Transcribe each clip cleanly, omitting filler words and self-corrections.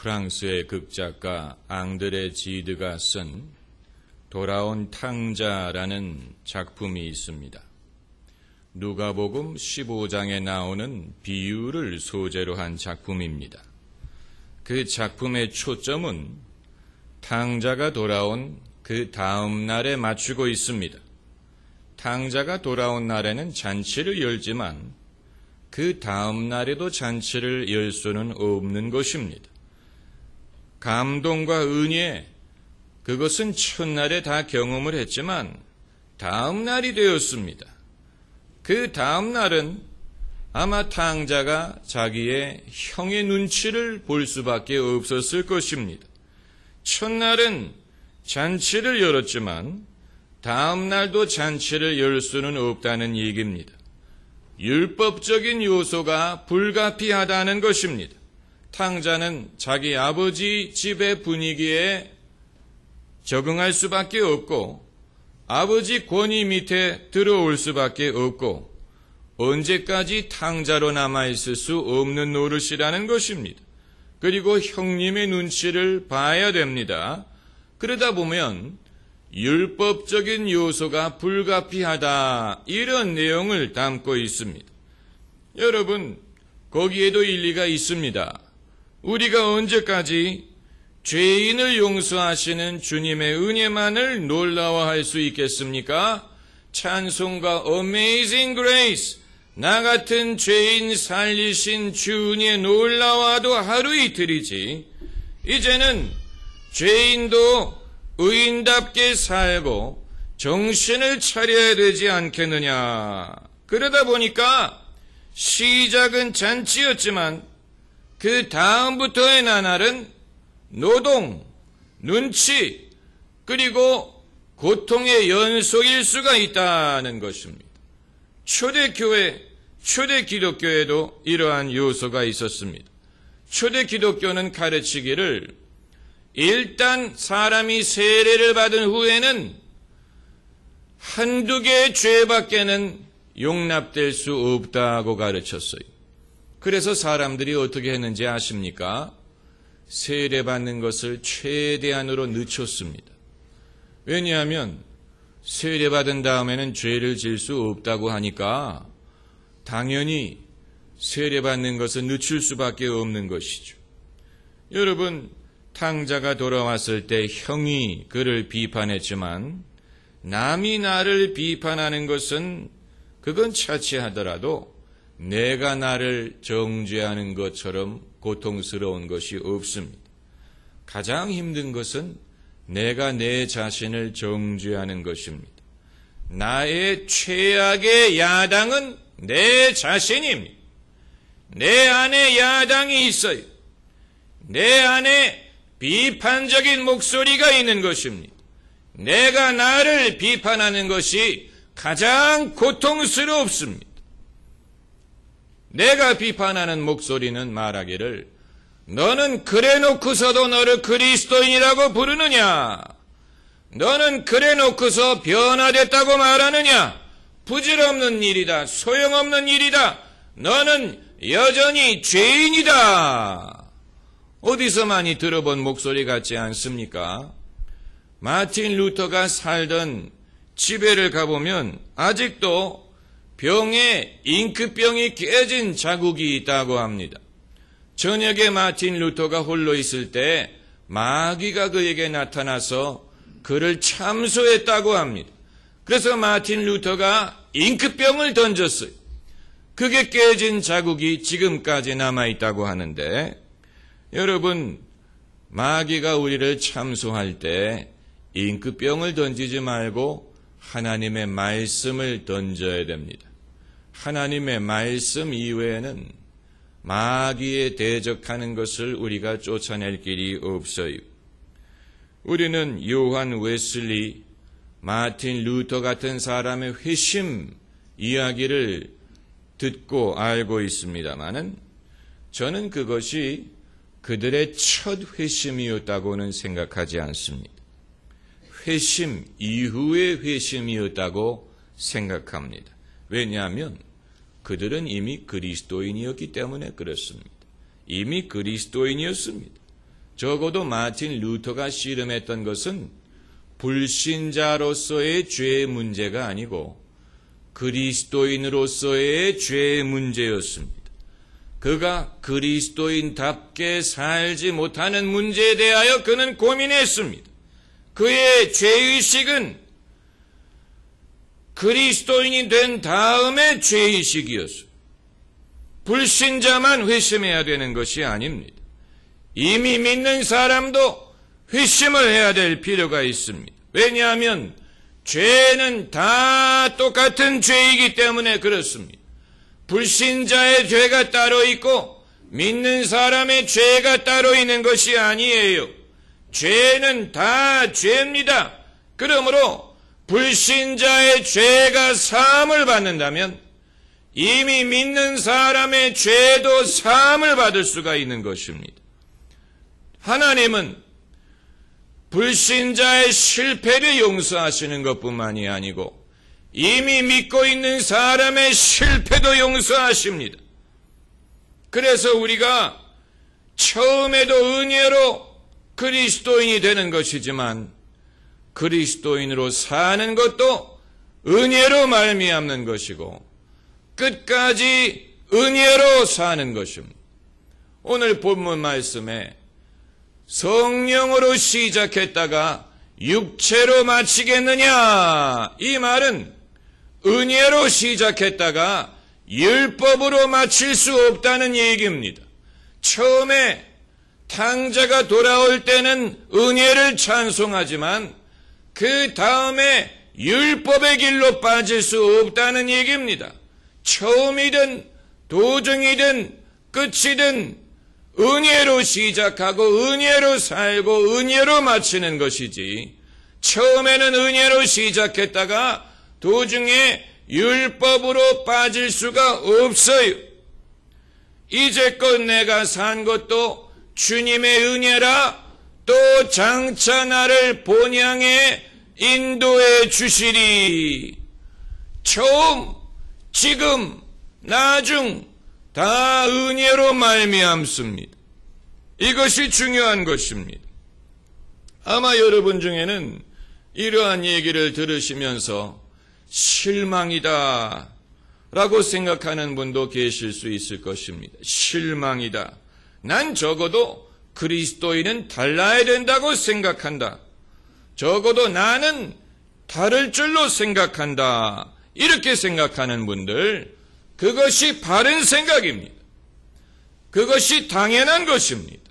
프랑스의 극작가 앙드레 지드가 쓴 돌아온 탕자라는 작품이 있습니다. 누가복음 15장에 나오는 비유를 소재로 한 작품입니다. 그 작품의 초점은 탕자가 돌아온 그 다음 날에 맞추고 있습니다. 탕자가 돌아온 날에는 잔치를 열지만 그 다음 날에도 잔치를 열 수는 없는 것입니다. 감동과 은혜, 그것은 첫날에 다 경험을 했지만 다음 날이 되었습니다. 그 다음 날은 아마 탕자가 자기의 형의 눈치를 볼 수밖에 없었을 것입니다. 첫날은 잔치를 열었지만 다음 날도 잔치를 열 수는 없다는 얘기입니다. 율법적인 요소가 불가피하다는 것입니다. 탕자는 자기 아버지 집의 분위기에 적응할 수밖에 없고 아버지 권위 밑에 들어올 수밖에 없고 언제까지 탕자로 남아있을 수 없는 노릇이라는 것입니다. 그리고 형님의 눈치를 봐야 됩니다. 그러다 보면 율법적인 요소가 불가피하다, 이런 내용을 담고 있습니다. 여러분, 거기에도 일리가 있습니다. 우리가 언제까지 죄인을 용서하시는 주님의 은혜만을 놀라워할 수 있겠습니까? 찬송가 Amazing Grace, 나 같은 죄인 살리신 주님의 놀라워도 하루 이틀이지, 이제는 죄인도 의인답게 살고 정신을 차려야 되지 않겠느냐. 그러다 보니까 시작은 잔치였지만 그 다음부터의 나날은 노동, 눈치, 그리고 고통의 연속일 수가 있다는 것입니다. 초대교회, 초대 기독교에도 이러한 요소가 있었습니다. 초대 기독교는 가르치기를 일단 사람이 세례를 받은 후에는 한두 개의 죄밖에는 용납될 수 없다고 가르쳤어요. 그래서 사람들이 어떻게 했는지 아십니까? 세례받는 것을 최대한으로 늦췄습니다. 왜냐하면 세례받은 다음에는 죄를 질 수 없다고 하니까 당연히 세례받는 것을 늦출 수밖에 없는 것이죠. 여러분, 탕자가 돌아왔을 때 형이 그를 비판했지만 남이 나를 비판하는 것은 그건 차치하더라도 내가 나를 정죄하는 것처럼 고통스러운 것이 없습니다. 가장 힘든 것은 내가 내 자신을 정죄하는 것입니다. 나의 최악의 야당은 내 자신입니다. 내 안에 야당이 있어요. 내 안에 비판적인 목소리가 있는 것입니다. 내가 나를 비판하는 것이 가장 고통스럽습니다. 내가 비판하는 목소리는 말하기를 너는 그래 놓고서도 너를 그리스도인이라고 부르느냐? 너는 그래 놓고서 변화됐다고 말하느냐? 부질없는 일이다. 소용없는 일이다. 너는 여전히 죄인이다. 어디서 많이 들어본 목소리 같지 않습니까? 마틴 루터가 살던 집에를 가보면 아직도 병에 잉크병이 깨진 자국이 있다고 합니다. 저녁에 마틴 루터가 홀로 있을 때 마귀가 그에게 나타나서 그를 참소했다고 합니다. 그래서 마틴 루터가 잉크병을 던졌어요. 그게 깨진 자국이 지금까지 남아있다고 하는데, 여러분, 마귀가 우리를 참소할 때 잉크병을 던지지 말고 하나님의 말씀을 던져야 됩니다. 하나님의 말씀 이외에는 마귀에 대적하는 것을 우리가 쫓아낼 길이 없어요. 우리는 요한 웨슬리, 마틴 루터 같은 사람의 회심 이야기를 듣고 알고 있습니다마는 저는 그것이 그들의 첫 회심이었다고는 생각하지 않습니다. 회심 이후의 회심이었다고 생각합니다. 왜냐하면 그들은 이미 그리스도인이었기 때문에 그렇습니다. 이미 그리스도인이었습니다. 적어도 마틴 루터가 씨름했던 것은 불신자로서의 죄의 문제가 아니고 그리스도인으로서의 죄의 문제였습니다. 그가 그리스도인답게 살지 못하는 문제에 대하여 그는 고민했습니다. 그의 죄의식은 그리스도인이 된 다음의 죄의식이었습니다. 불신자만 회심해야 되는 것이 아닙니다. 이미 믿는 사람도 회심을 해야 될 필요가 있습니다. 왜냐하면 죄는 다 똑같은 죄이기 때문에 그렇습니다. 불신자의 죄가 따로 있고 믿는 사람의 죄가 따로 있는 것이 아니에요. 죄는 다 죄입니다. 그러므로 불신자의 죄가 사함을 받는다면 이미 믿는 사람의 죄도 사함을 받을 수가 있는 것입니다. 하나님은 불신자의 실패를 용서하시는 것뿐만이 아니고 이미 믿고 있는 사람의 실패도 용서하십니다. 그래서 우리가 처음에도 은혜로 그리스도인이 되는 것이지만 그리스도인으로 사는 것도 은혜로 말미암는 것이고 끝까지 은혜로 사는 것입니다. 오늘 본문 말씀에 성령으로 시작했다가 육체로 마치겠느냐, 이 말은 은혜로 시작했다가 율법으로 마칠 수 없다는 얘기입니다. 처음에 탕자가 돌아올 때는 은혜를 찬송하지만 그 다음에 율법의 길로 빠질 수 없다는 얘기입니다. 처음이든 도중이든 끝이든 은혜로 시작하고 은혜로 살고 은혜로 마치는 것이지 처음에는 은혜로 시작했다가 도중에 율법으로 빠질 수가 없어요. 이제껏 내가 산 것도 주님의 은혜라 또 장차 나를 본향에 인도해 주시리. 처음, 지금, 나중 다 은혜로 말미암습니다. 이것이 중요한 것입니다. 아마 여러분 중에는 이러한 얘기를 들으시면서 실망이다 라고 생각하는 분도 계실 수 있을 것입니다. 실망이다. 난 적어도 그리스도인은 달라야 된다고 생각한다. 적어도 나는 다를 줄로 생각한다. 이렇게 생각하는 분들, 그것이 바른 생각입니다. 그것이 당연한 것입니다.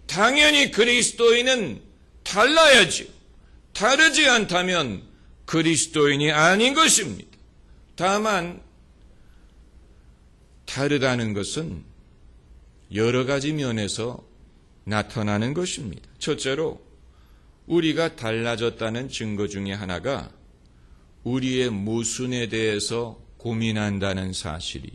당연히 그리스도인은 달라야지. 다르지 않다면 그리스도인이 아닌 것입니다. 다만 다르다는 것은 여러 가지 면에서 나타나는 것입니다. 첫째로 우리가 달라졌다는 증거 중에 하나가 우리의 모순에 대해서 고민한다는 사실이